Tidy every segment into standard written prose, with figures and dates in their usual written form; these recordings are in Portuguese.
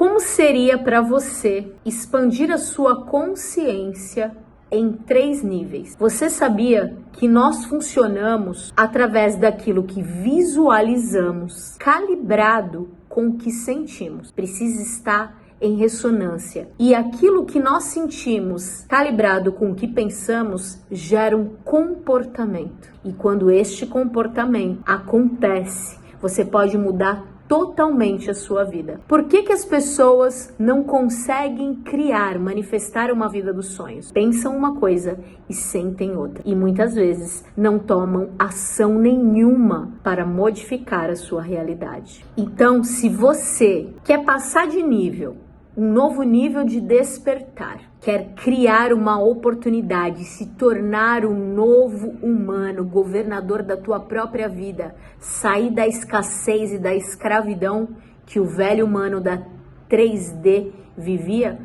Como seria para você expandir a sua consciência em 3 níveis? Você sabia que nós funcionamos através daquilo que visualizamos, calibrado com o que sentimos? Precisa estar em ressonância. E aquilo que nós sentimos, calibrado com o que pensamos, gera um comportamento. E quando este comportamento acontece, você pode mudar totalmente a sua vida. Por que as pessoas não conseguem criar, manifestar uma vida dos sonhos? Pensam uma coisa e sentem outra. E muitas vezes não tomam ação nenhuma para modificar a sua realidade. Então, se você quer passar de nível, um novo nível de despertar, quer criar uma oportunidade, se tornar um novo humano, governador da tua própria vida, sair da escassez e da escravidão que o velho humano da 3D vivia,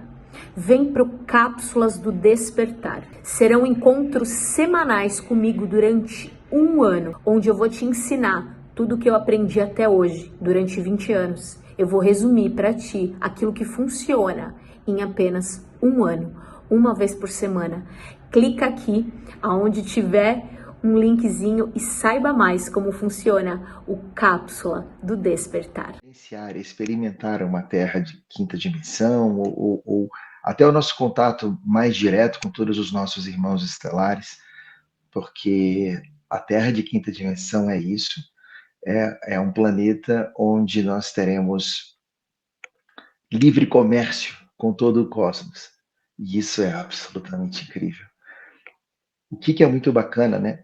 vem para o Cápsulas do Despertar. Serão encontros semanais comigo durante 1 ano, onde eu vou te ensinar tudo o que eu aprendi até hoje, durante 20 anos. Eu vou resumir para ti aquilo que funciona em apenas 1 ano, uma vez por semana. Clica aqui, aonde tiver um linkzinho e saiba mais como funciona o Cápsula do Despertar. Experimentar uma Terra de quinta dimensão ou até o nosso contato mais direto com todos os nossos irmãos estelares, porque a Terra de quinta dimensão é isso. É um planeta onde nós teremos livre comércio com todo o cosmos. E isso é absolutamente incrível. O que é muito bacana, né?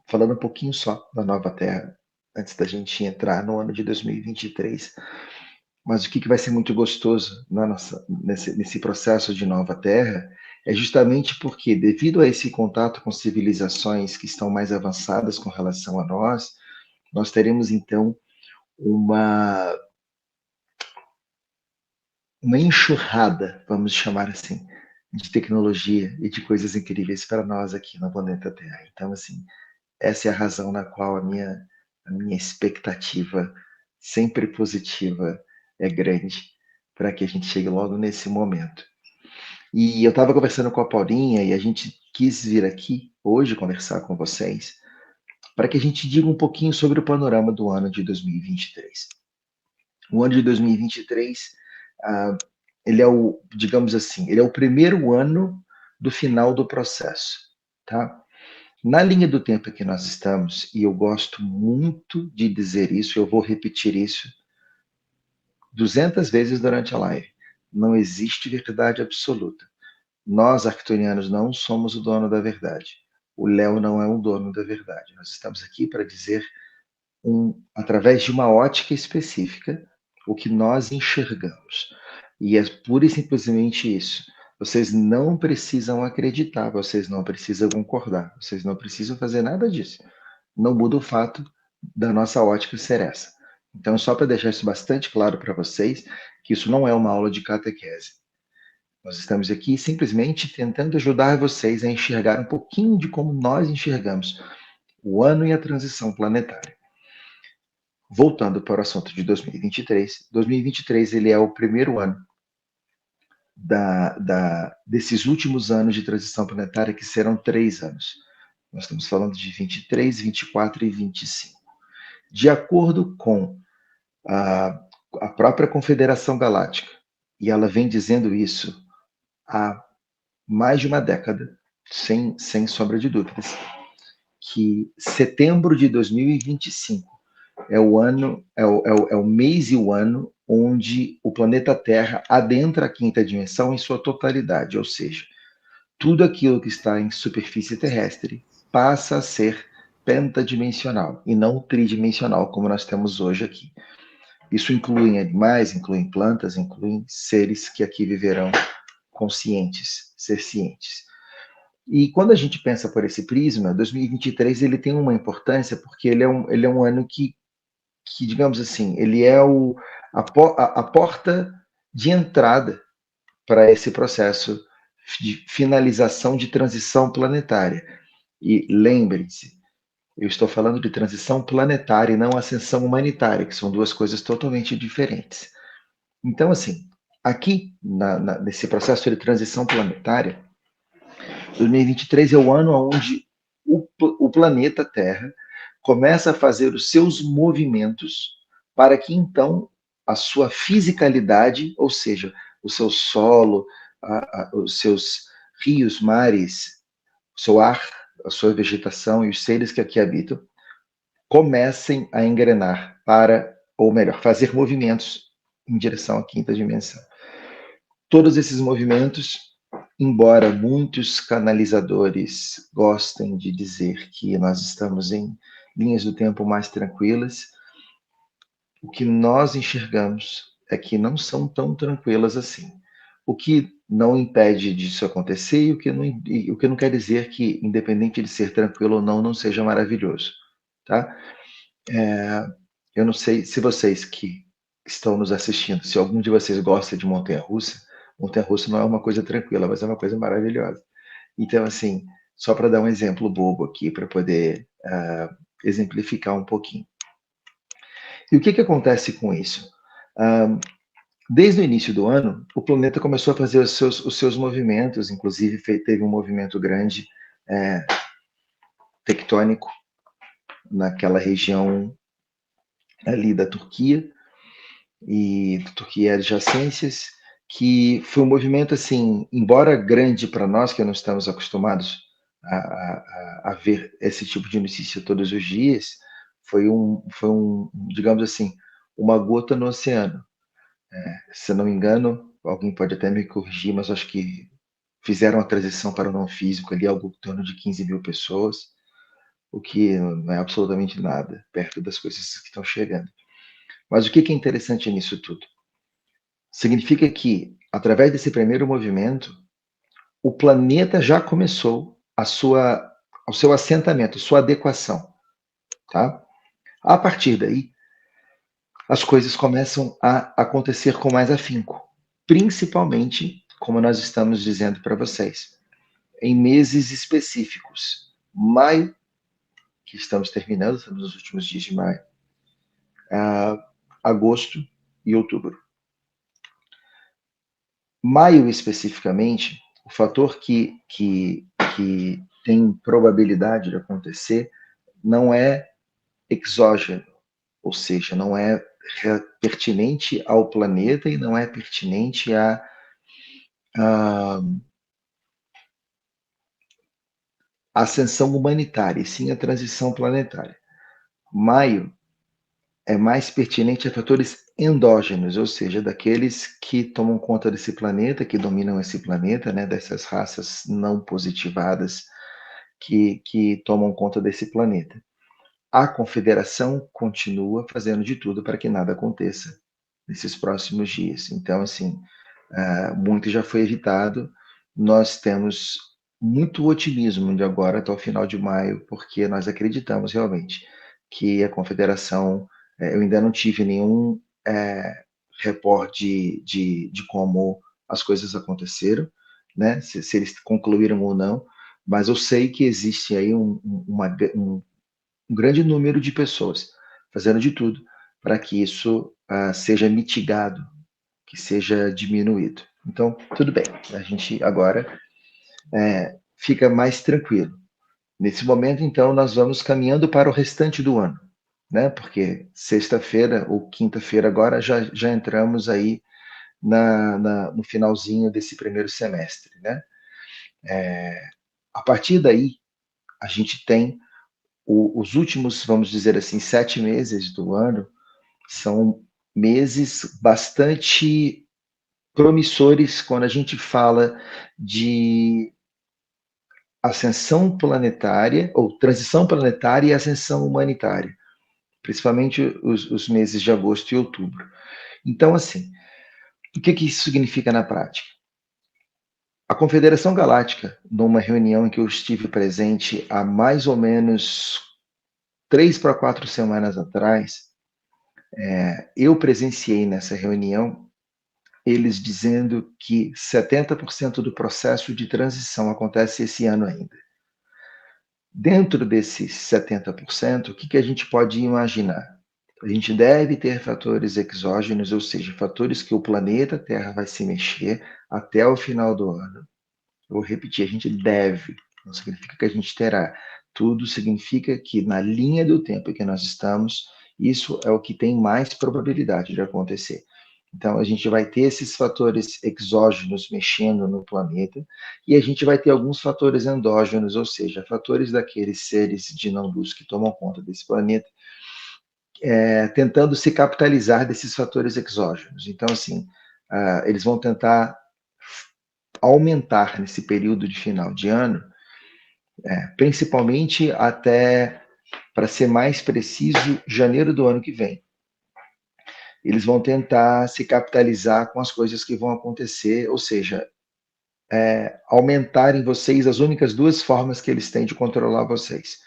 Falando um pouquinho só da Nova Terra, antes da gente entrar no ano de 2023, mas o que vai ser muito gostoso nesse processo de Nova Terra é justamente porque, devido a esse contato com civilizações que estão mais avançadas com relação a nós teremos então uma enxurrada, vamos chamar assim, de tecnologia e de coisas incríveis para nós aqui no planeta Terra. Então, assim, essa é a razão na qual a minha expectativa, sempre positiva, é grande, para que a gente chegue logo nesse momento. E eu estava conversando com a Paulinha e a gente quis vir aqui hoje conversar com vocês para que a gente diga um pouquinho sobre o panorama do ano de 2023. O ano de 2023, ele é digamos assim, ele é o primeiro ano do final do processo, tá? Na linha do tempo que nós estamos, e eu gosto muito de dizer isso, eu vou repetir isso 200 vezes durante a live, não existe verdade absoluta. Nós, arcturianos, não somos o dono da verdade. O Léo não é o dono da verdade. Nós estamos aqui para dizer, através de uma ótica específica, o que nós enxergamos. E é pura e simplesmente isso. Vocês não precisam acreditar, vocês não precisam concordar, vocês não precisam fazer nada disso. Não muda o fato da nossa ótica ser essa. Então, só para deixar isso bastante claro para vocês, que isso não é uma aula de catequese. Nós estamos aqui simplesmente tentando ajudar vocês a enxergar um pouquinho de como nós enxergamos o ano e a transição planetária. Voltando para o assunto de 2023, 2023 ele é o primeiro ano desses últimos anos de transição planetária, que serão 3 anos. Nós estamos falando de 23, 24 e 25. De acordo com a própria Confederação Galáctica, e ela vem dizendo isso há mais de uma década, sem sombra de dúvidas, que setembro de 2025 é o mês e o ano onde o planeta Terra adentra a quinta dimensão em sua totalidade, ou seja, tudo aquilo que está em superfície terrestre passa a ser pentadimensional e não tridimensional, como nós temos hoje aqui. Isso inclui animais, inclui plantas, inclui seres que aqui viverão conscientes, cientes. E quando a gente pensa por esse prisma, 2023 ele tem uma importância porque ele é um ano que digamos assim, ele é a porta de entrada para esse processo de finalização de transição planetária. E lembrem-se, eu estou falando de transição planetária e não ascensão humanitária, que são duas coisas totalmente diferentes. Então, assim, aqui, nesse processo de transição planetária, 2023 é o ano onde o planeta Terra começa a fazer os seus movimentos para que, então, a sua fisicalidade, ou seja, o seu solo, os seus rios, mares, o seu ar, a sua vegetação e os seres que aqui habitam, comecem a engrenar para, ou melhor, fazer movimentos em direção à quinta dimensão. Todos esses movimentos, embora muitos canalizadores gostem de dizer que nós estamos em linhas do tempo mais tranquilas, o que nós enxergamos é que não são tão tranquilas assim. O que não impede disso acontecer e o que não quer dizer que, independente de ser tranquilo ou não, não seja maravilhoso. Tá? Eu não sei se vocês que estão nos assistindo, se algum de vocês gosta de montanha-russa, montanha-russa não é uma coisa tranquila, mas é uma coisa maravilhosa. Então, assim, só para dar um exemplo bobo aqui, para poder exemplificar um pouquinho. E o que, que acontece com isso? Desde o início do ano, o planeta começou a fazer os seus movimentos, inclusive teve um movimento grande tectônico naquela região ali da Turquia e Turquia adjacências, que foi um movimento assim, embora grande para nós que não estamos acostumados a ver esse tipo de notícia todos os dias, foi digamos assim, uma gota no oceano. Se não me engano, alguém pode até me corrigir, mas acho que fizeram a transição para o não físico ali, algo em torno de 15 mil pessoas, o que não é absolutamente nada perto das coisas que estão chegando. Mas o que é interessante nisso tudo? Significa que, através desse primeiro movimento, o planeta já começou o seu assentamento, sua adequação. Tá? A partir daí, as coisas começam a acontecer com mais afinco, principalmente, como nós estamos dizendo para vocês, em meses específicos. Maio, que estamos terminando, estamos nos últimos dias de maio, agosto e outubro. Maio, especificamente, o fator que tem probabilidade de acontecer não é exógeno, ou seja, não é pertinente ao planeta e não é pertinente à ascensão humanitária, e sim à transição planetária. Maio é mais pertinente a fatores endógenos, ou seja, daqueles que tomam conta desse planeta, que dominam esse planeta, né, dessas raças não positivadas que tomam conta desse planeta. A Confederação continua fazendo de tudo para que nada aconteça nesses próximos dias. Então, assim, muito já foi evitado. Nós temos muito otimismo de agora até o final de maio, porque nós acreditamos realmente que a Confederação, eu ainda não tive nenhum reporte de como as coisas aconteceram, né? Se eles concluíram ou não, mas eu sei que existe aí um grande número de pessoas fazendo de tudo para que isso seja mitigado, que seja diminuído. Então, tudo bem, a gente agora fica mais tranquilo. Nesse momento, então, nós vamos caminhando para o restante do ano, né? Porque sexta-feira ou quinta-feira agora já entramos aí no finalzinho desse primeiro semestre, né? A partir daí, a gente tem os últimos, vamos dizer assim, 7 meses do ano, são meses bastante promissores quando a gente fala de ascensão planetária, ou transição planetária e ascensão humanitária, principalmente os meses de agosto e outubro. Então, assim, o que isso significa na prática? A Confederação Galáctica, numa reunião em que eu estive presente há mais ou menos 3 para 4 semanas atrás, eu presenciei nessa reunião eles dizendo que 70% do processo de transição acontece esse ano ainda. Dentro desses 70%, o que a gente pode imaginar? A gente deve ter fatores exógenos, ou seja, fatores que o planeta Terra vai se mexer até o final do ano. Eu vou repetir, a gente deve, não significa que a gente terá. Tudo significa que na linha do tempo que nós estamos, isso é o que tem mais probabilidade de acontecer. Então, a gente vai ter esses fatores exógenos mexendo no planeta e a gente vai ter alguns fatores endógenos, ou seja, fatores daqueles seres de não-luz que tomam conta desse planeta, tentando se capitalizar desses fatores exógenos. Então, assim, eles vão tentar aumentar nesse período de final de ano, principalmente até, para ser mais preciso, janeiro do ano que vem. Eles vão tentar se capitalizar com as coisas que vão acontecer, ou seja, aumentar em vocês as únicas duas formas que eles têm de controlar vocês.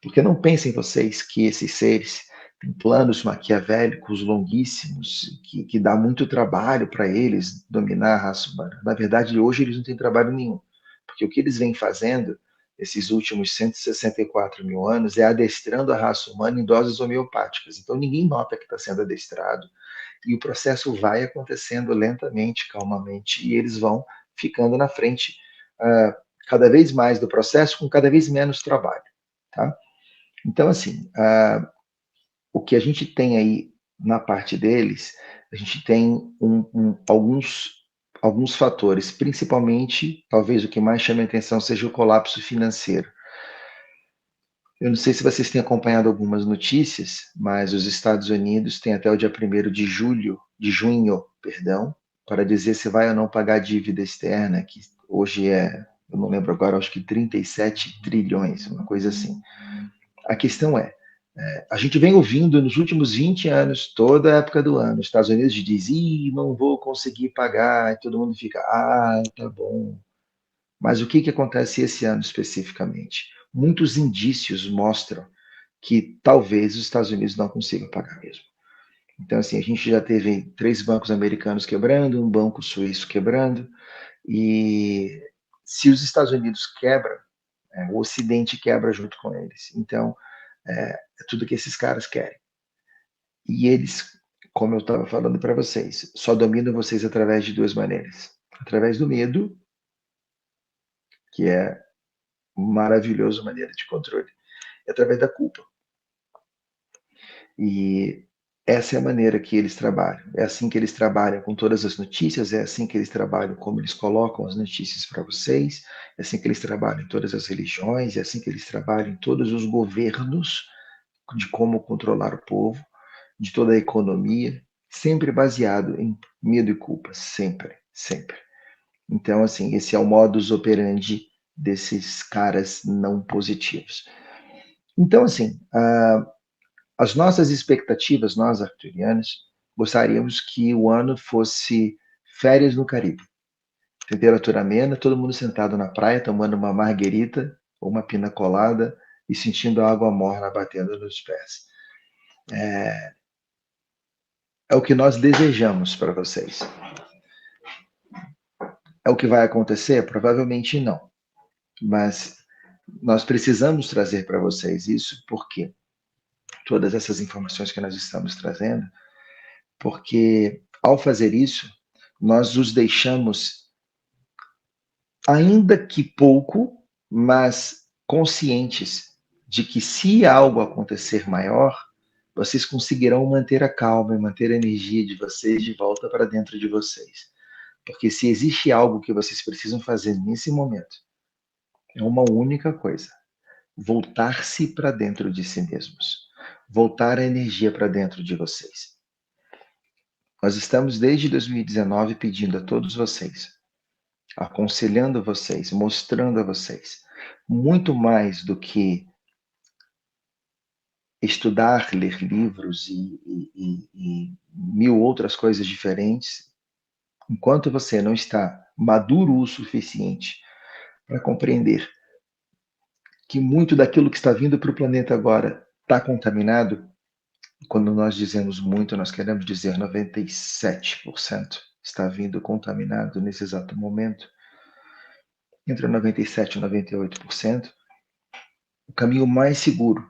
Porque não pensem vocês que esses seres têm planos maquiavélicos longuíssimos, que dá muito trabalho para eles dominar a raça humana. Na verdade, hoje eles não têm trabalho nenhum. Porque o que eles vêm fazendo esses últimos 164 mil anos é adestrando a raça humana em doses homeopáticas. Então ninguém nota que está sendo adestrado. E o processo vai acontecendo lentamente, calmamente, e eles vão ficando na frente cada vez mais do processo, com cada vez menos trabalho. Tá? Então, assim, o que a gente tem aí na parte deles, a gente tem alguns fatores, principalmente, talvez o que mais chame a atenção seja o colapso financeiro. Eu não sei se vocês têm acompanhado algumas notícias, mas os Estados Unidos têm até o dia 1º de junho, perdão, para dizer se vai ou não pagar a dívida externa, que hoje eu não lembro agora, acho que 37 trilhões, uma coisa assim. A questão a gente vem ouvindo nos últimos 20 anos, toda a época do ano, os Estados Unidos diz, não vou conseguir pagar, e todo mundo fica, tá bom. Mas o que acontece esse ano especificamente? Muitos indícios mostram que talvez os Estados Unidos não consigam pagar mesmo. Então, assim, a gente já teve 3 bancos americanos quebrando, um banco suíço quebrando, e se os Estados Unidos quebram, o Ocidente quebra junto com eles. Então, é tudo que esses caras querem. E eles, como eu estava falando para vocês, só dominam vocês através de duas maneiras. Através do medo, que é uma maravilhosa maneira de controle, e através da culpa. E essa é a maneira que eles trabalham. É assim que eles trabalham com todas as notícias, é assim que eles trabalham como eles colocam as notícias para vocês, é assim que eles trabalham em todas as religiões, é assim que eles trabalham em todos os governos de como controlar o povo, de toda a economia, sempre baseado em medo e culpa, sempre, sempre. Então, assim, esse é o modus operandi desses caras não positivos. Então, assim, as nossas expectativas, nós arcturianos, gostaríamos que o ano fosse férias no Caribe. Temperatura amena, todo mundo sentado na praia, tomando uma marguerita ou uma pina colada e sentindo a água morna batendo nos pés. É o que nós desejamos para vocês. É o que vai acontecer? Provavelmente não. Mas nós precisamos trazer para vocês isso, porque todas essas informações que nós estamos trazendo, porque ao fazer isso, nós os deixamos, ainda que pouco, mas conscientes de que se algo acontecer maior, vocês conseguirão manter a calma e manter a energia de vocês de volta para dentro de vocês. Porque se existe algo que vocês precisam fazer nesse momento, é uma única coisa: voltar-se para dentro de si mesmos, voltar a energia para dentro de vocês. Nós estamos desde 2019 pedindo a todos vocês, aconselhando vocês, mostrando a vocês, muito mais do que estudar, ler livros e mil outras coisas diferentes, enquanto você não está maduro o suficiente para compreender que muito daquilo que está vindo para o planeta agora está contaminado. Quando nós dizemos muito, nós queremos dizer 97% está vindo contaminado nesse exato momento. Entre 97% e 98%, o caminho mais seguro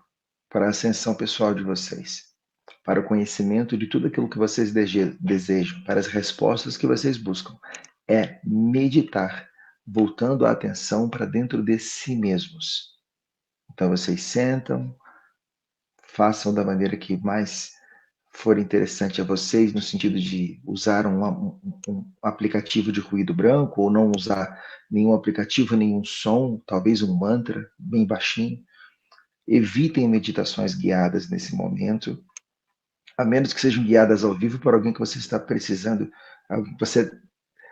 para a ascensão pessoal de vocês, para o conhecimento de tudo aquilo que vocês desejam, para as respostas que vocês buscam, é meditar, voltando a atenção para dentro de si mesmos. Então vocês sentam, façam da maneira que mais for interessante a vocês, no sentido de usar um aplicativo de ruído branco, ou não usar nenhum aplicativo, nenhum som, talvez um mantra bem baixinho. Evitem meditações guiadas nesse momento, a menos que sejam guiadas ao vivo por alguém que você está precisando,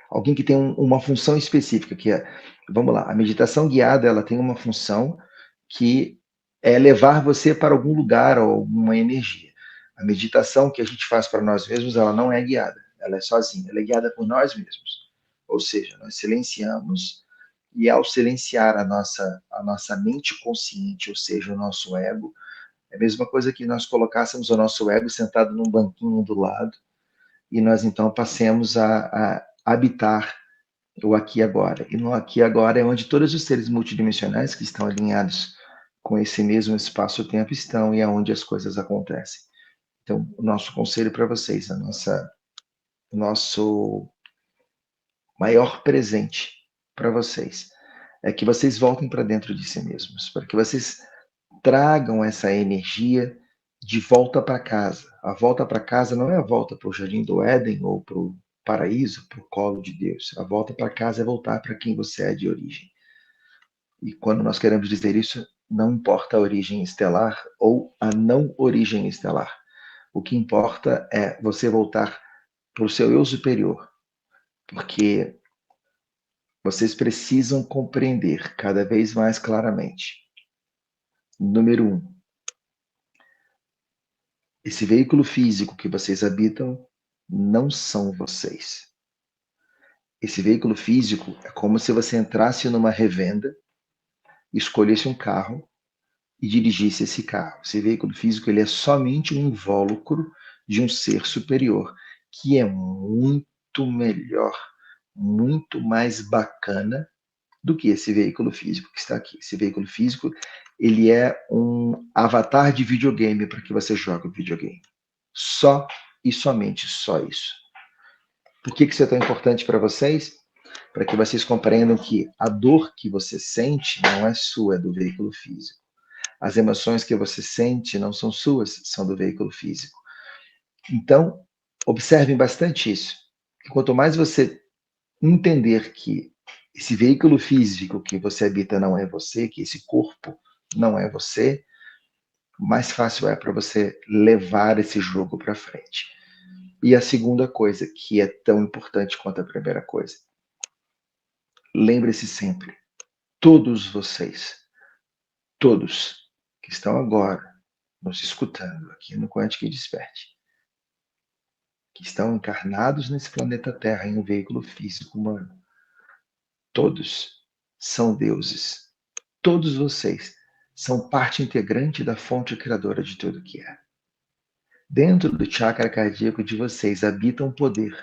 alguém que tem uma função específica, que é, vamos lá, a meditação guiada, ela tem uma função que é levar você para algum lugar ou alguma energia. A meditação que a gente faz para nós mesmos, ela não é guiada, ela é sozinha, ela é guiada por nós mesmos. Ou seja, nós silenciamos, e ao silenciar a nossa mente consciente, ou seja, o nosso ego, é a mesma coisa que nós colocássemos o nosso ego sentado num banquinho do lado, e nós então passemos a habitar o aqui e agora. E no aqui e agora é onde todos os seres multidimensionais que estão alinhados com esse mesmo espaço-tempo estão, e é onde as coisas acontecem. Então, o nosso conselho para vocês, o nosso maior presente para vocês, é que vocês voltem para dentro de si mesmos, para que vocês tragam essa energia de volta para casa. A volta para casa não é a volta para o Jardim do Éden ou para o paraíso, para o colo de Deus. A volta para casa é voltar para quem você é de origem. E quando nós queremos dizer isso, não importa a origem estelar ou a não origem estelar. O que importa é você voltar para o seu eu superior, porque vocês precisam compreender cada vez mais claramente. Número 1. Esse veículo físico que vocês habitam não são vocês. Esse veículo físico é como se você entrasse numa revenda, escolhesse um carro e dirigisse esse carro. Esse veículo físico, ele é somente um invólucro de um ser superior, que é muito melhor, muito mais bacana do que esse veículo físico que está aqui. Esse veículo físico, ele é um avatar de videogame para que você jogue o videogame. Só e somente só isso. Por que isso é tão importante para vocês? Para que vocês compreendam que a dor que você sente não é sua, é do veículo físico. As emoções que você sente não são suas, são do veículo físico. Então, observem bastante isso. Quanto mais você entender que esse veículo físico que você habita não é você, que esse corpo não é você, mais fácil é para você levar esse jogo para frente. E a segunda coisa, que é tão importante quanto a primeira coisa, lembre-se sempre, todos vocês, todos que estão agora nos escutando aqui no Quântico e Desperte, que estão encarnados nesse planeta Terra em um veículo físico humano, todos são deuses. Todos vocês são parte integrante da fonte criadora de tudo que é. Dentro do chakra cardíaco de vocês habita um poder.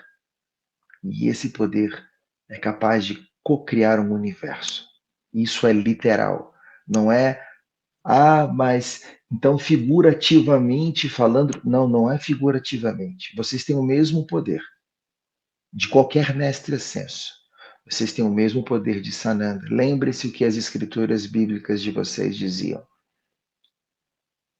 E esse poder é capaz de co-criar um universo. Isso é literal. Não é, mas então figurativamente falando. Não, não é figurativamente. Vocês têm o mesmo poder de qualquer mestre ascenso. Vocês têm o mesmo poder de Sananda. Lembre-se o que as escrituras bíblicas de vocês diziam.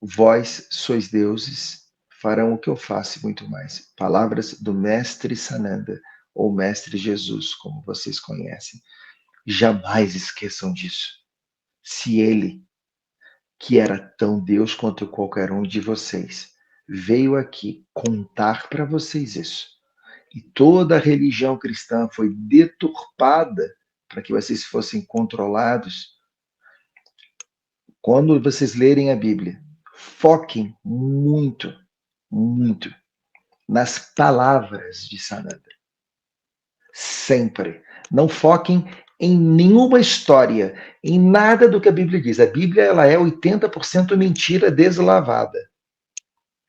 Vós sois deuses, farão o que eu faço e muito mais. Palavras do mestre Sananda, ou mestre Jesus, como vocês conhecem. Jamais esqueçam disso. Se ele, que era tão Deus quanto qualquer um de vocês, veio aqui contar para vocês isso, e toda a religião cristã foi deturpada para que vocês fossem controlados, quando vocês lerem a Bíblia, foquem muito, muito nas palavras de Sananda. Sempre. Não foquem em nenhuma história, em nada do que a Bíblia diz. A Bíblia ela é 80% mentira deslavada.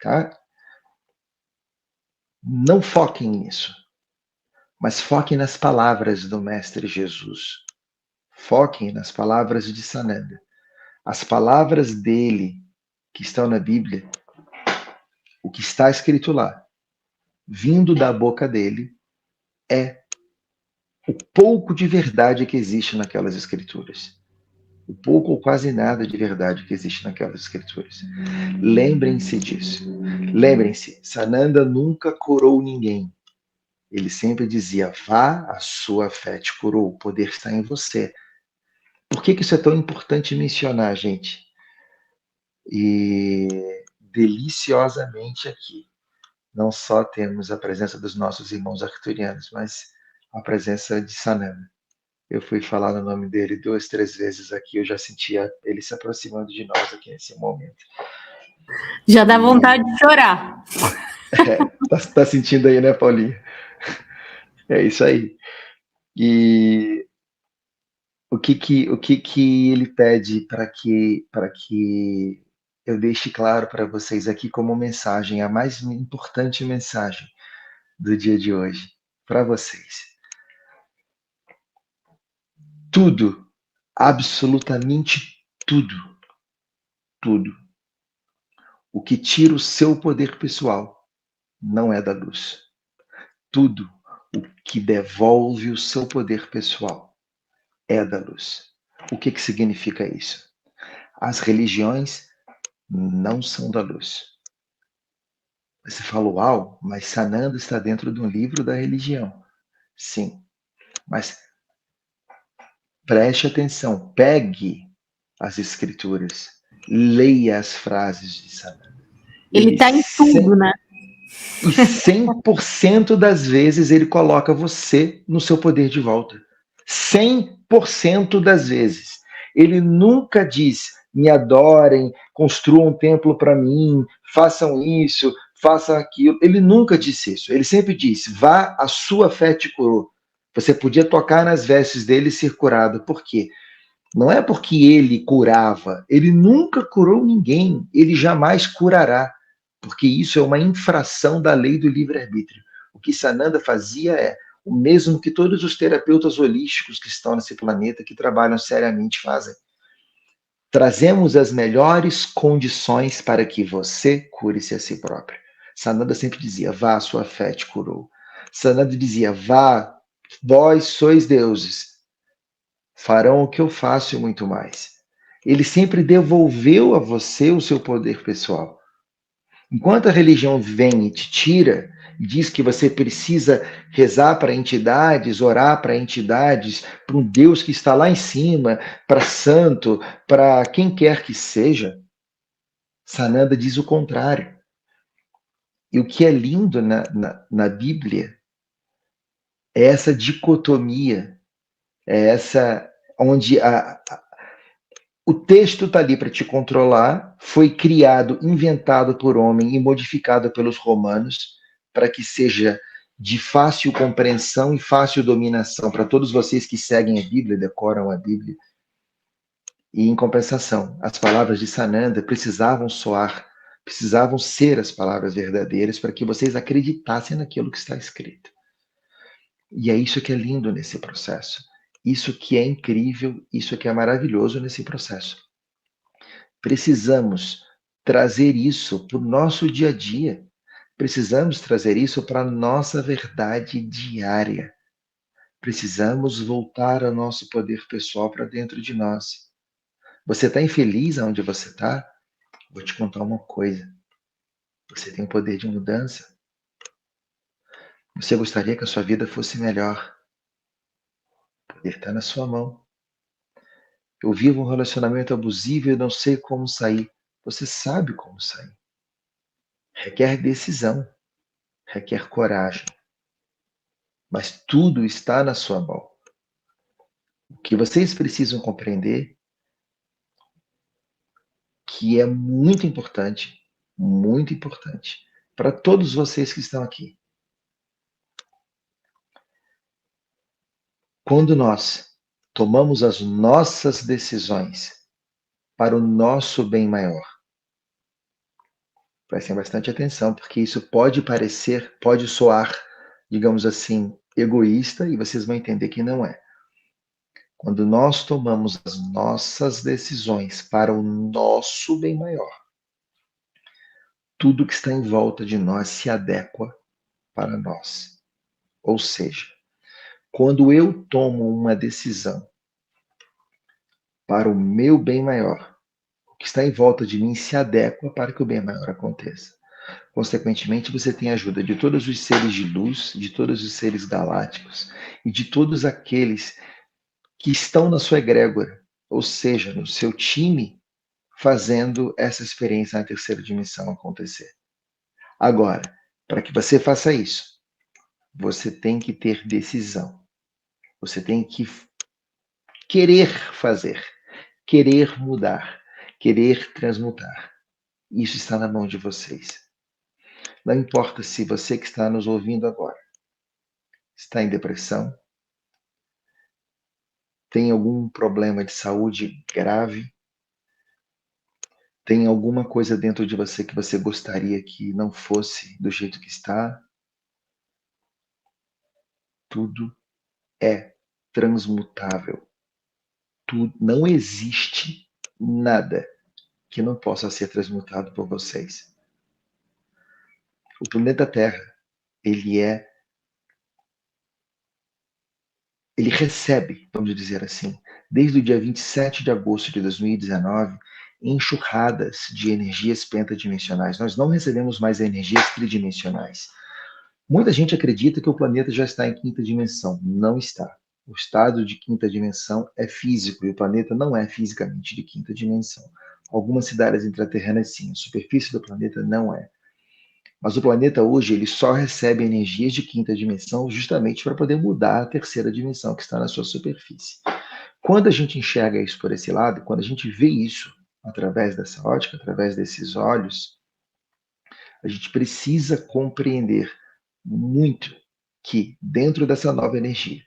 Tá? Não foquem nisso. Mas foquem nas palavras do Mestre Jesus. Foquem nas palavras de Sananda. As palavras dele que estão na Bíblia o que está escrito lá, vindo da boca dele, é o pouco de verdade que existe naquelas escrituras. O pouco ou quase nada de verdade que existe naquelas escrituras. Lembrem-se disso. Lembrem-se, Sananda nunca curou ninguém. Ele sempre dizia, vá, a sua fé te curou, o poder está em você. Por que isso é tão importante mencionar, gente? E deliciosamente aqui, não só temos a presença dos nossos irmãos arcturianos, mas a presença de Sananda. Eu fui falar no nome dele 2, 3 vezes aqui, eu já sentia ele se aproximando de nós aqui nesse momento. Já dá vontade de chorar. Tá sentindo aí, né, Paulinho? É isso aí. E o que ele pede para que eu deixe claro para vocês aqui como mensagem, a mais importante mensagem do dia de hoje, para vocês. Tudo, absolutamente tudo, o que tira o seu poder pessoal não é da luz. Tudo o que devolve o seu poder pessoal é da luz. O que significa isso? As religiões não são da luz. Você falou, uau, mas Sananda está dentro de um livro da religião. Sim, mas preste atenção, pegue as escrituras, leia as frases de Sananda. Ele está em tudo, né? E 100% das vezes ele coloca você no seu poder de volta. 100% das vezes. Ele nunca diz, me adorem, construam um templo para mim, façam isso, façam aquilo. Ele nunca disse isso. Ele sempre diz, vá, a sua fé te curou. Você podia tocar nas vestes dele e ser curado. Por quê? Não é porque ele curava. Ele nunca curou ninguém. Ele jamais curará. Porque isso é uma infração da lei do livre-arbítrio. O que Sananda fazia é o mesmo que todos os terapeutas holísticos que estão nesse planeta, que trabalham seriamente, fazem. Trazemos as melhores condições para que você cure-se a si próprio. Sananda sempre dizia, vá, a sua fé te curou. Sananda dizia, vá, vós sois deuses, farão o que eu faço e muito mais. Ele sempre devolveu a você o seu poder pessoal. Enquanto a religião vem e te tira, diz que você precisa rezar para entidades, orar para entidades, para um Deus que está lá em cima, para santo, para quem quer que seja, Sananda diz o contrário. E o que é lindo na Bíblia é essa dicotomia, é essa onde o texto está ali para te controlar, foi criado, inventado por homem e modificado pelos romanos para que seja de fácil compreensão e fácil dominação para todos vocês que seguem a Bíblia, decoram a Bíblia. E em compensação, as palavras de Sananda precisavam soar, precisavam ser as palavras verdadeiras para que vocês acreditassem naquilo que está escrito. E é isso que é lindo nesse processo. Isso que é incrível, isso que é maravilhoso nesse processo. Precisamos trazer isso para o nosso dia a dia. Precisamos trazer isso para a nossa verdade diária. Precisamos voltar ao nosso poder pessoal para dentro de nós. Você está infeliz aonde você está? Vou te contar uma coisa. Você tem um poder de mudança. Você gostaria que a sua vida fosse melhor. O poder está na sua mão. Eu vivo um relacionamento abusivo e não sei como sair. Você sabe como sair. Requer decisão, requer coragem. Mas tudo está na sua mão. O que vocês precisam compreender, que é muito importante, para todos vocês que estão aqui. Quando nós tomamos as nossas decisões para o nosso bem maior, prestem bastante atenção, porque isso pode parecer, pode soar, digamos assim, egoísta, e vocês vão entender que não é. Quando nós tomamos as nossas decisões para o nosso bem maior, tudo que está em volta de nós se adequa para nós. Ou seja, quando eu tomo uma decisão para o meu bem maior, o que está em volta de mim se adequa para que o bem maior aconteça. Consequentemente, você tem a ajuda de todos os seres de luz, de todos os seres galácticos e de todos aqueles que estão na sua egrégora, ou seja, no seu time, fazendo essa experiência na terceira dimensão acontecer. Agora, para que você faça isso, você tem que ter decisão. Você tem que querer fazer, querer mudar, querer transmutar. Isso está na mão de vocês. Não importa se você que está nos ouvindo agora está em depressão, tem algum problema de saúde grave, tem alguma coisa dentro de você que você gostaria que não fosse do jeito que está, tudo é transmutável. Tudo, não existe nada que não possa ser transmutado por vocês. O planeta Terra, ele recebe, vamos dizer assim, desde o dia 27 de agosto de 2019, enxurradas de energias pentadimensionais. Nós não recebemos mais energias tridimensionais. Muita gente acredita que o planeta já está em quinta dimensão. Não está. O estado de quinta dimensão é físico e o planeta não é fisicamente de quinta dimensão. Algumas cidades intraterrenas sim, a superfície do planeta não é. Mas o planeta hoje ele só recebe energias de quinta dimensão justamente para poder mudar a terceira dimensão que está na sua superfície. Quando a gente enxerga isso por esse lado, quando a gente vê isso através dessa ótica, através desses olhos, a gente precisa compreender muito que dentro dessa nova energia,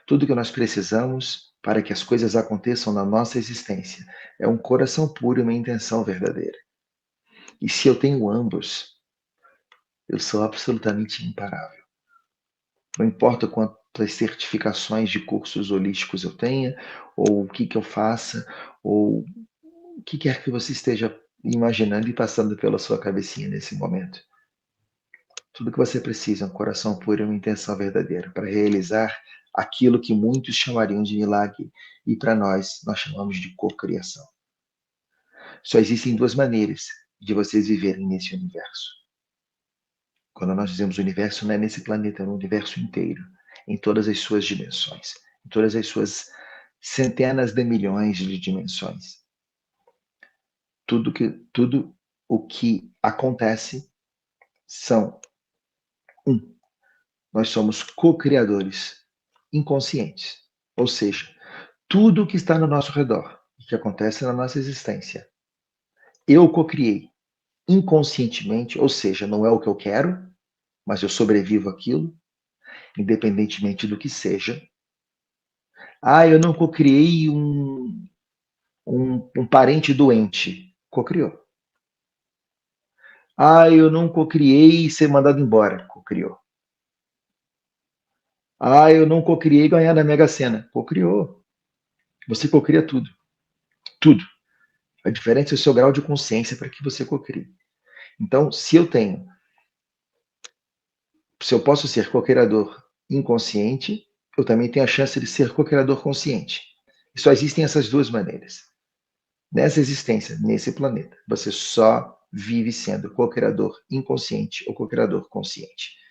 tudo que nós precisamos para que as coisas aconteçam na nossa existência é um coração puro e uma intenção verdadeira. E se eu tenho ambos, eu sou absolutamente imparável. Não importa quantas certificações de cursos holísticos eu tenha, ou o que eu faça, ou o que quer que você esteja imaginando e passando pela sua cabecinha nesse momento. Tudo que você precisa é um coração puro e uma intenção verdadeira para realizar aquilo que muitos chamariam de milagre e para nós chamamos de cocriação. Só existem duas maneiras de vocês viverem nesse universo. Quando nós dizemos universo, não é nesse planeta, é no universo inteiro, em todas as suas dimensões, em todas as suas centenas de milhões de dimensões. Tudo o que acontece são nós somos co-criadores inconscientes. Ou seja, tudo o que está no nosso redor e que acontece na nossa existência, eu co-criei inconscientemente, ou seja, não é o que eu quero, mas eu sobrevivo àquilo, independentemente do que seja. Eu não co-criei um parente doente. Co-criou. Eu não co-criei ser mandado embora. Co-criou. Eu não co-criei ganhar na Mega Sena. Co-criou. Você co-cria tudo. Tudo. A diferença é o seu grau de consciência para que você co-crie. Então, se eu posso ser co-criador inconsciente, eu também tenho a chance de ser co-criador consciente. E só existem essas duas maneiras. Nessa existência, nesse planeta, você só vive sendo co-criador inconsciente ou co-criador consciente.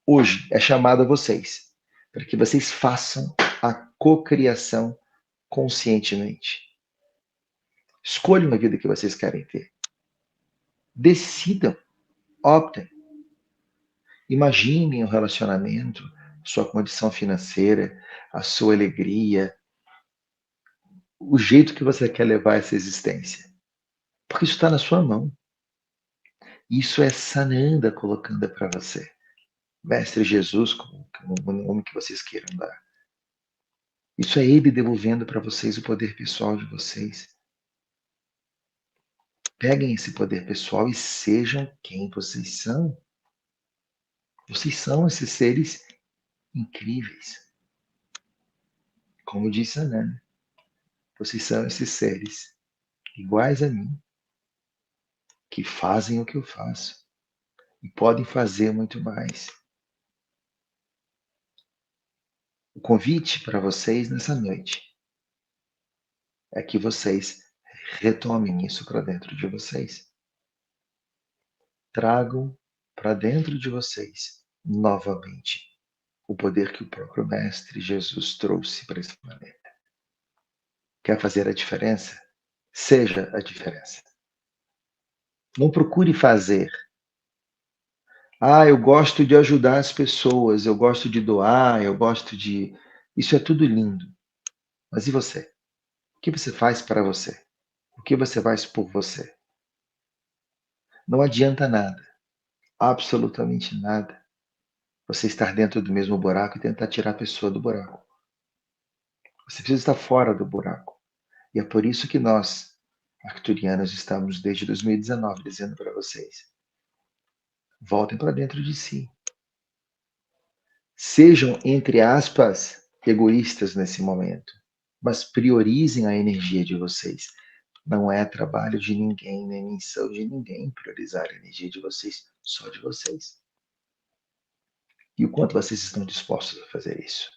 Hoje é chamado a vocês para que vocês façam a cocriação conscientemente. Escolham a vida que vocês querem ter. Decidam, optem. Imaginem o relacionamento, sua condição financeira, a sua alegria, o jeito que você quer levar essa existência. Porque isso está na sua mão. Isso é Sananda colocando para você. Mestre Jesus, como o nome que vocês queiram dar. Isso é ele devolvendo para vocês o poder pessoal de vocês. Peguem esse poder pessoal e sejam quem vocês são. Vocês são esses seres incríveis. Como disse a Nana, vocês são esses seres iguais a mim, que fazem o que eu faço e podem fazer muito mais. O convite para vocês nessa noite é que vocês retomem isso para dentro de vocês. Tragam para dentro de vocês novamente o poder que o próprio Mestre Jesus trouxe para esse planeta. Quer fazer a diferença? Seja a diferença. Não procure fazer. Eu gosto de ajudar as pessoas, eu gosto de doar, eu gosto de. Isso é tudo lindo. Mas e você? O que você faz para você? O que você faz por você? Não adianta nada, absolutamente nada, você estar dentro do mesmo buraco e tentar tirar a pessoa do buraco. Você precisa estar fora do buraco. E é por isso que nós, arcturianos, estamos desde 2019 dizendo para vocês: voltem para dentro de si. Sejam, entre aspas, egoístas nesse momento, mas priorizem a energia de vocês. Não é trabalho de ninguém, nem missão de ninguém priorizar a energia de vocês, só de vocês. E o quanto vocês estão dispostos a fazer isso?